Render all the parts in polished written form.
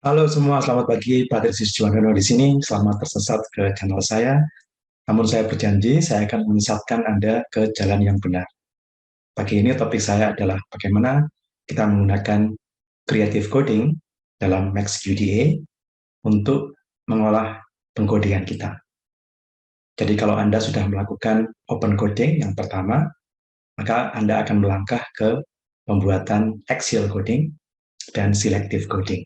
Halo semua, selamat pagi. Patrisius Juwandono di sini. Selamat tersesat ke channel saya. Namun saya berjanji, saya akan menyesatkan Anda ke jalan yang benar. Pagi ini topik saya adalah bagaimana kita menggunakan creative coding dalam Max-QDA untuk mengolah pengkodean kita. Jadi kalau Anda sudah melakukan open coding yang pertama, maka Anda akan melangkah ke pembuatan axial coding dan selective coding.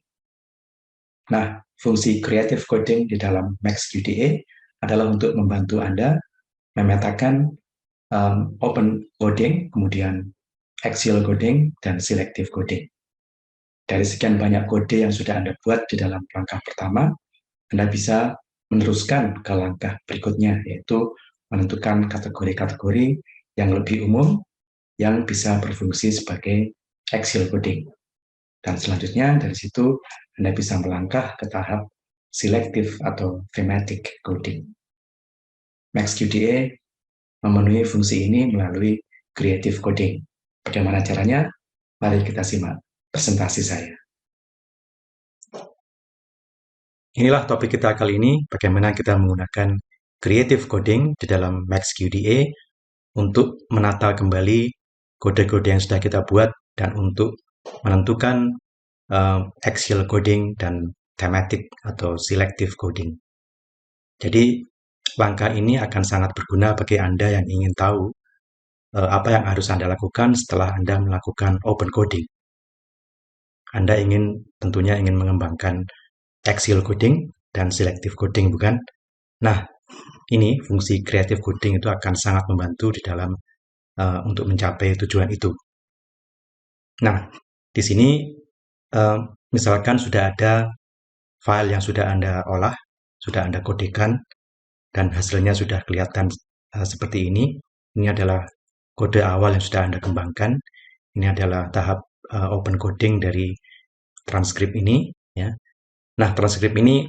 Nah, fungsi creative coding di dalam Max-QDA adalah untuk membantu Anda memetakan open coding, kemudian axial coding, dan selective coding. Dari sekian banyak kode yang sudah Anda buat di dalam langkah pertama, Anda bisa meneruskan ke langkah berikutnya, yaitu menentukan kategori-kategori yang lebih umum yang bisa berfungsi sebagai axial coding. Dan selanjutnya dari situ Anda bisa melangkah ke tahap selective atau thematic coding. Max-QDA memenuhi fungsi ini melalui creative coding. Bagaimana caranya? Mari kita simak presentasi saya. Inilah topik kita kali ini, bagaimana kita menggunakan creative coding di dalam Max-QDA untuk menata kembali kode-kode yang sudah kita buat dan untuk menentukan axial coding dan thematic atau selective coding. Jadi langkah ini akan sangat berguna bagi Anda yang ingin tahu apa yang harus Anda lakukan setelah Anda melakukan open coding. Anda tentunya ingin mengembangkan axial coding dan selective coding, bukan? Nah, ini fungsi creative coding itu akan sangat membantu di dalam untuk mencapai tujuan itu. Nah, di sini misalkan sudah ada file yang sudah Anda olah, sudah Anda kodekan, dan hasilnya sudah kelihatan seperti ini. Ini adalah kode awal yang sudah Anda kembangkan. Ini adalah tahap open coding dari transkrip ini. Ya. Nah, transkrip ini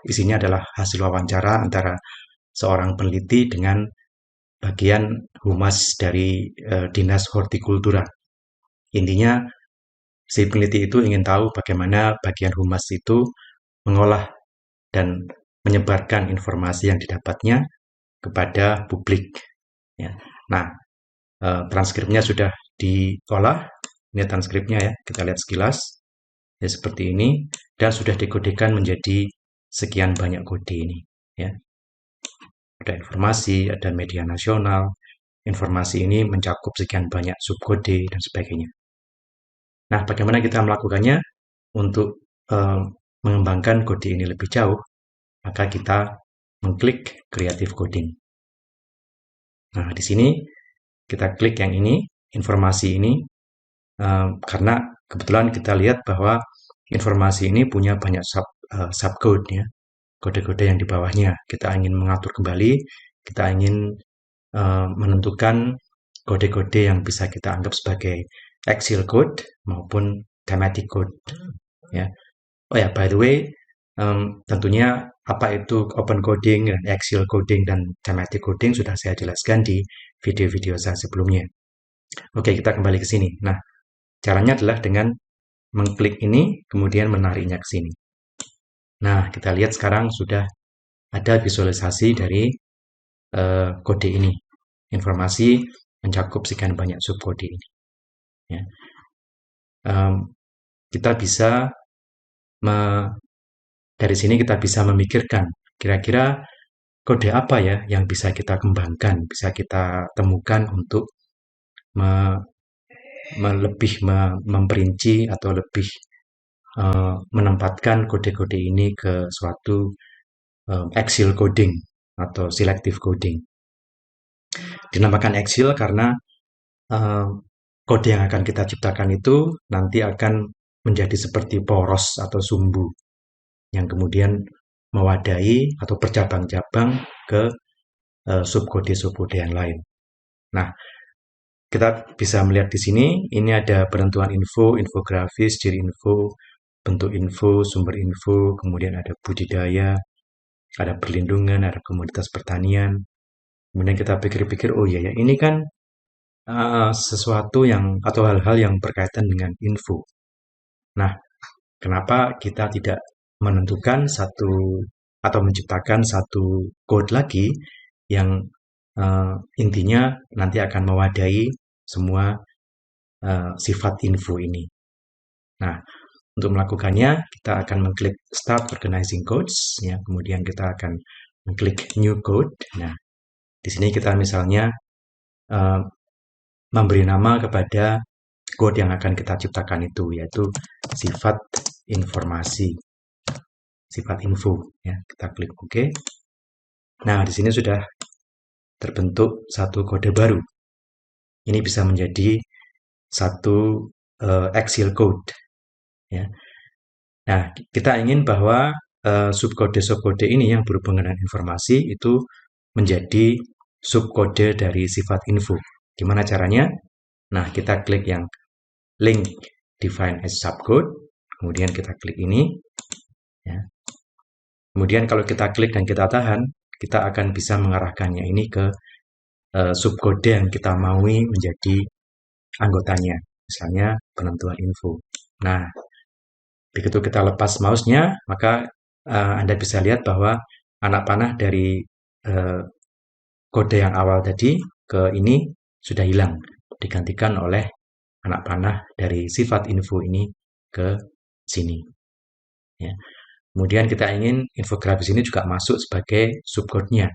isinya adalah hasil wawancara antara seorang peneliti dengan bagian humas dari Dinas Hortikultura. Intinya, si peneliti itu ingin tahu bagaimana bagian humas itu mengolah dan menyebarkan informasi yang didapatnya kepada publik. Ya. Nah, transkripnya sudah diolah. Ini transkripnya ya, kita lihat sekilas. Ya seperti ini, dan sudah dikodekan menjadi sekian banyak kode ini. Ya. Ada informasi, ada media nasional. Informasi ini mencakup sekian banyak subkode dan sebagainya. Nah, bagaimana kita melakukannya untuk mengembangkan kode ini lebih jauh? Maka kita mengklik Creative Coding. Nah, di sini kita klik yang ini, informasi ini, karena kebetulan kita lihat bahwa informasi ini punya banyak subcode ya, kode-kode yang di bawahnya. Kita ingin mengatur kembali, kita ingin menentukan kode-kode yang bisa kita anggap sebagai axial code maupun thematic code. Ya. Oh ya, by the way, tentunya apa itu open coding, dan axial coding, dan thematic coding sudah saya jelaskan di video-video saya sebelumnya. Oke, kita kembali ke sini. Nah, caranya adalah dengan mengklik ini, kemudian menariknya ke sini. Nah, kita lihat sekarang sudah ada visualisasi dari kode ini. Informasi mencakup sekian banyak subkode ini. Ya. Kita bisa dari sini kita bisa memikirkan kira-kira kode apa ya yang bisa kita kembangkan, bisa kita temukan untuk lebih memperinci atau lebih menempatkan kode-kode ini ke suatu axial coding atau selective coding. Dinamakan axial karena kode yang akan kita ciptakan itu nanti akan menjadi seperti poros atau sumbu yang kemudian mewadahi atau bercabang-cabang ke subkode-subkode yang lain. Nah, kita bisa melihat di sini, ini ada penentuan info, infografis, ciri info, bentuk info, sumber info, kemudian ada budidaya, ada perlindungan, ada komoditas pertanian. Kemudian kita pikir-pikir, oh iya ya, ini kan sesuatu yang atau hal-hal yang berkaitan dengan info. Nah, Kenapa kita tidak menentukan satu atau menciptakan satu code lagi yang intinya nanti akan mewadahi semua sifat info ini. Nah, untuk melakukannya, kita akan mengklik Start Organizing Codes, ya. Kemudian kita akan mengklik New Code. Nah, di sini kita misalnya memberi nama kepada code yang akan kita ciptakan itu, yaitu sifat informasi, sifat info. Ya, kita klik OK. Nah, di sini sudah terbentuk satu kode baru. Ini bisa menjadi satu Excel code. Ya. Nah, kita ingin bahwa subkode-subkode ini yang berhubungan dengan informasi itu menjadi subkode dari sifat info. Gimana caranya? Nah, kita klik yang link define as subcode, kemudian kita klik ini. Ya. Kemudian kalau kita klik dan kita tahan, kita akan bisa mengarahkannya ini ke subkode yang kita maui menjadi anggotanya, misalnya penentuan info. Nah, begitu kita lepas mouse-nya, maka Anda bisa lihat bahwa anak panah dari kode yang awal tadi ke ini sudah hilang, digantikan oleh anak panah dari sifat info ini ke sini. Ya. Kemudian kita ingin infografis ini juga masuk sebagai subcode-nya.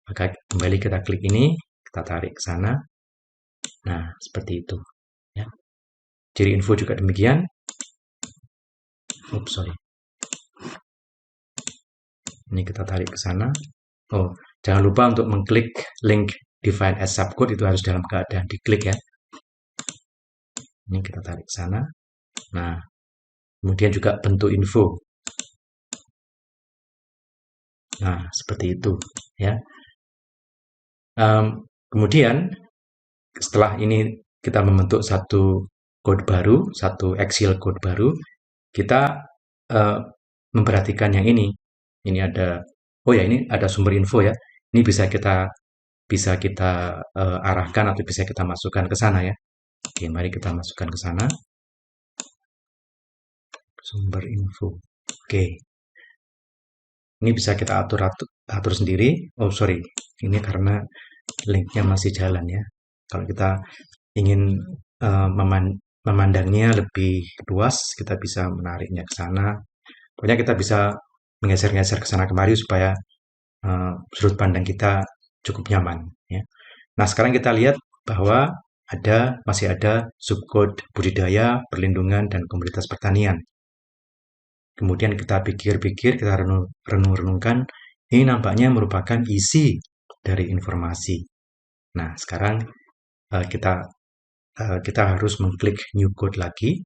Maka kembali kita klik ini, kita tarik ke sana. Nah, seperti itu. Ya. Ciri info juga demikian. Oops, sorry. Ini kita tarik ke sana. Oh, jangan lupa untuk mengklik link define as subcode, itu harus dalam keadaan diklik ya. Ini kita tarik ke sana. Nah, kemudian juga bentuk info. Nah, seperti itu ya. Kemudian setelah ini kita membentuk satu code baru, satu Excel code baru, kita memperhatikan yang ini. Ini ada, oh ya, ini ada sumber info ya. Ini bisa kita arahkan atau bisa kita masukkan ke sana ya. Oke, mari kita masukkan ke sana. Sumber info. Oke. Ini bisa kita atur sendiri. Oh, sorry. Ini karena linknya masih jalan ya. Kalau kita ingin memandangnya lebih luas, kita bisa menariknya ke sana. Pokoknya kita bisa menggeser-geser ke sana kemari supaya sudut pandang kita cukup nyaman. Ya. Nah, sekarang kita lihat bahwa masih ada subcode budidaya, perlindungan, dan komoditas pertanian. Kemudian kita pikir-pikir, kita renung-renungkan, ini nampaknya merupakan isi dari informasi. Nah, sekarang kita harus mengklik new code lagi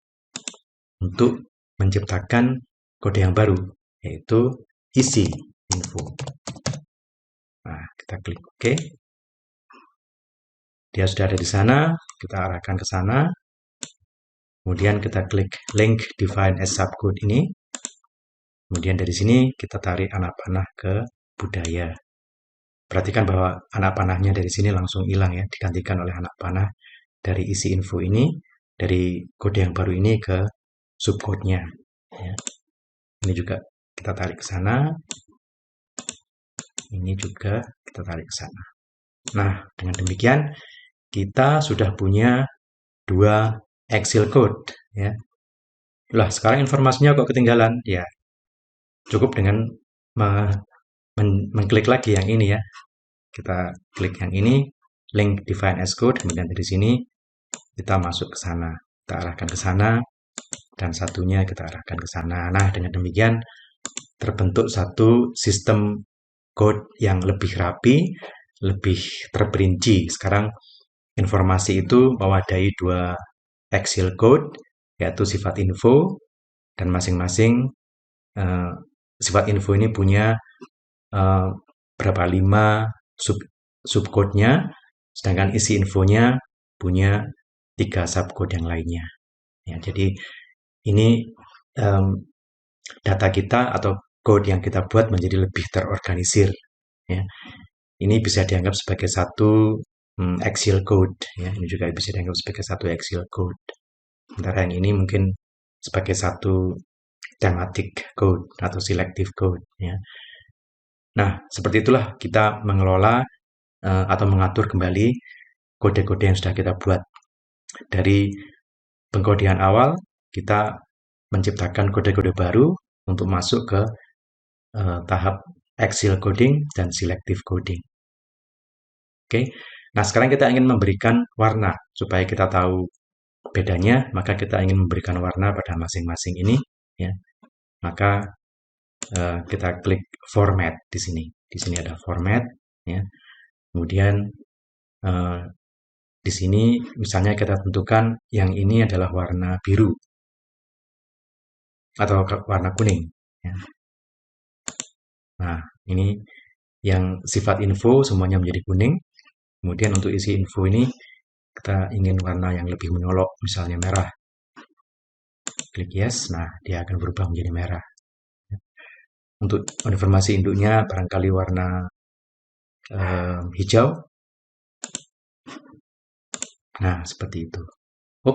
untuk menciptakan kode yang baru, yaitu isi info. Nah, kita klik OK. Dia sudah ada di sana, kita arahkan ke sana. Kemudian kita klik link define as subcode ini. Kemudian dari sini kita tarik anak panah ke budaya. Perhatikan bahwa anak panahnya dari sini langsung hilang ya, digantikan oleh anak panah dari isi info ini, dari kode yang baru ini ke subcode-nya. Ya. Ini juga kita tarik ke sana. Ini juga kita tarik ke sana. Nah, dengan demikian kita sudah punya 2 Excel code. Ya. Lah, sekarang informasinya kok ketinggalan? Ya, cukup dengan mengklik lagi yang ini ya. Kita klik yang ini, link define as code, kemudian dari sini kita masuk ke sana. Kita arahkan ke sana, dan satunya kita arahkan ke sana. Nah, dengan demikian terbentuk satu sistem code yang lebih rapi, lebih terperinci. Sekarang informasi itu mewadahi 2 Excel code, yaitu sifat info, dan masing-masing sifat info ini punya berapa 5 subcode-nya, sedangkan isi infonya punya 3 subcode yang lainnya. Ya, jadi ini data kita atau code yang kita buat menjadi lebih terorganisir. Ya. Ini bisa dianggap sebagai satu Excel code. Ya. Ini juga bisa dianggap sebagai satu Excel code. Sementara yang ini mungkin sebagai satu thematic code atau selective code ya. Nah, seperti itulah kita mengelola atau mengatur kembali kode-kode yang sudah kita buat. Dari pengkodean awal, kita menciptakan kode-kode baru untuk masuk ke tahap axial coding dan selective coding. Oke, nah sekarang kita ingin memberikan warna supaya kita tahu bedanya, maka kita ingin memberikan warna pada masing-masing ini, ya. Maka kita klik format di sini. Di sini ada format, ya. Kemudian di sini misalnya kita tentukan yang ini adalah warna biru atau warna kuning. Ya. Nah, ini yang sifat info semuanya menjadi kuning. Kemudian untuk isi info ini kita ingin warna yang lebih menyolok, misalnya merah. Klik yes, nah dia akan berubah menjadi merah. Untuk informasi induknya barangkali warna hijau. Nah, seperti itu.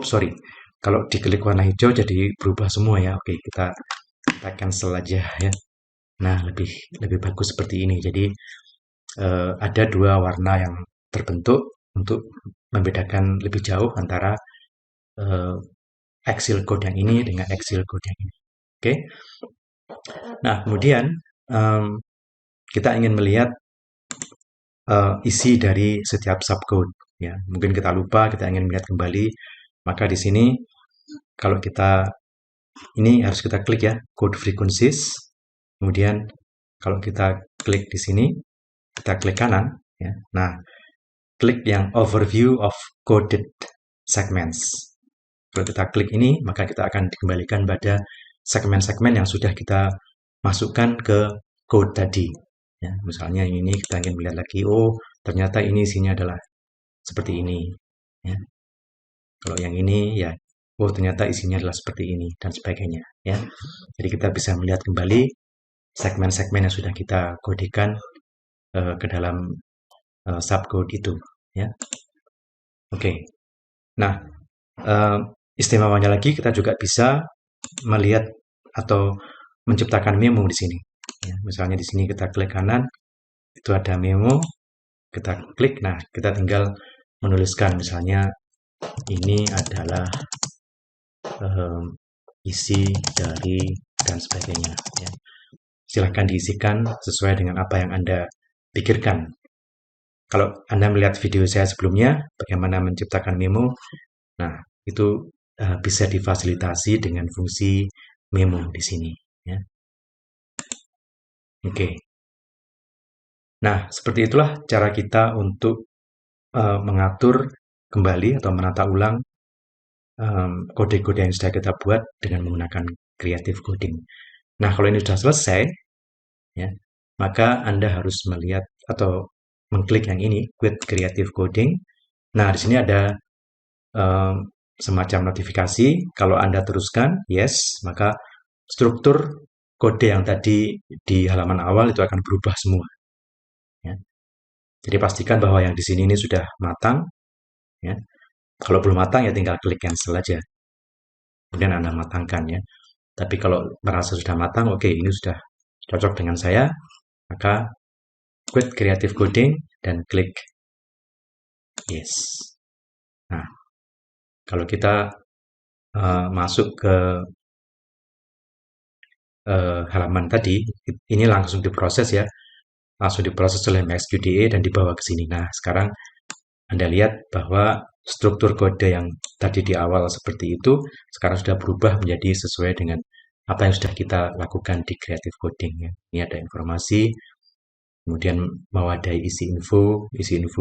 Sorry. Kalau diklik warna hijau jadi berubah semua ya. Oke, kita cancel aja ya. Nah, lebih bagus seperti ini. Jadi ada dua warna yang terbentuk untuk membedakan lebih jauh antara axial code yang ini dengan axial code yang ini. Oke. Nah, kemudian kita ingin melihat isi dari setiap subcode. Ya, mungkin kita lupa, kita ingin melihat kembali. Maka di sini kalau kita ini harus kita klik ya, code frequencies. Kemudian kalau kita klik di sini, kita klik kanan. Ya. Nah, klik yang overview of coded segments. Kalau kita klik ini, maka kita akan dikembalikan pada segmen-segmen yang sudah kita masukkan ke code tadi. Ya, misalnya ini kita ingin melihat lagi, ternyata ini isinya adalah seperti ini. Ya. Kalau yang ini, ya, ternyata isinya adalah seperti ini, dan sebagainya. Ya. Jadi kita bisa melihat kembali segmen-segmen yang sudah kita kodekan ke dalam subcode itu. Ya. Oke. Nah, istimewanya lagi kita juga bisa melihat atau menciptakan memo di sini. Ya, misalnya di sini kita klik kanan, itu ada memo, kita klik, nah kita tinggal menuliskan misalnya ini adalah isi dari dan sebagainya. Ya. Silahkan diisikan sesuai dengan apa yang Anda pikirkan. Kalau Anda melihat video saya sebelumnya, bagaimana menciptakan memo, nah itu bisa difasilitasi dengan fungsi memo di sini. Ya. Oke. Nah, seperti itulah cara kita untuk mengatur kembali atau menata ulang kode-kode yang sudah kita buat dengan menggunakan creative coding. Nah, kalau ini sudah selesai, ya, maka Anda harus melihat atau mengklik yang ini, quit creative coding. Nah, di sini ada semacam notifikasi. Kalau Anda teruskan, yes, maka struktur kode yang tadi di halaman awal itu akan berubah semua. Ya. Jadi pastikan bahwa yang di sini ini sudah matang. Ya. Kalau belum matang ya tinggal klik cancel aja. Kemudian Anda matangkan ya. Tapi kalau merasa sudah matang, oke, ini sudah cocok dengan saya, maka quit creative coding dan klik yes. Nah, kalau kita masuk ke halaman tadi, ini langsung diproses ya. Langsung diproses oleh MaxQDA dan dibawa ke sini. Nah, sekarang Anda lihat bahwa struktur kode yang tadi di awal seperti itu, sekarang sudah berubah menjadi sesuai dengan apa yang sudah kita lakukan di creative coding. Ya. Ini ada informasi, kemudian mewadahi isi info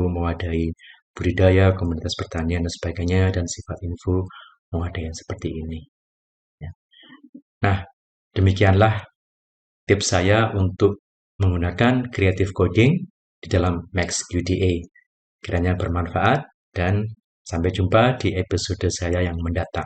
mewadahi budidaya, komunitas pertanian, dan sebagainya, dan sifat info mewadahi seperti ini. Ya. Nah, demikianlah tips saya untuk menggunakan creative coding di dalam MaxQDA. Kiranya bermanfaat dan sampai jumpa di episode saya yang mendatang.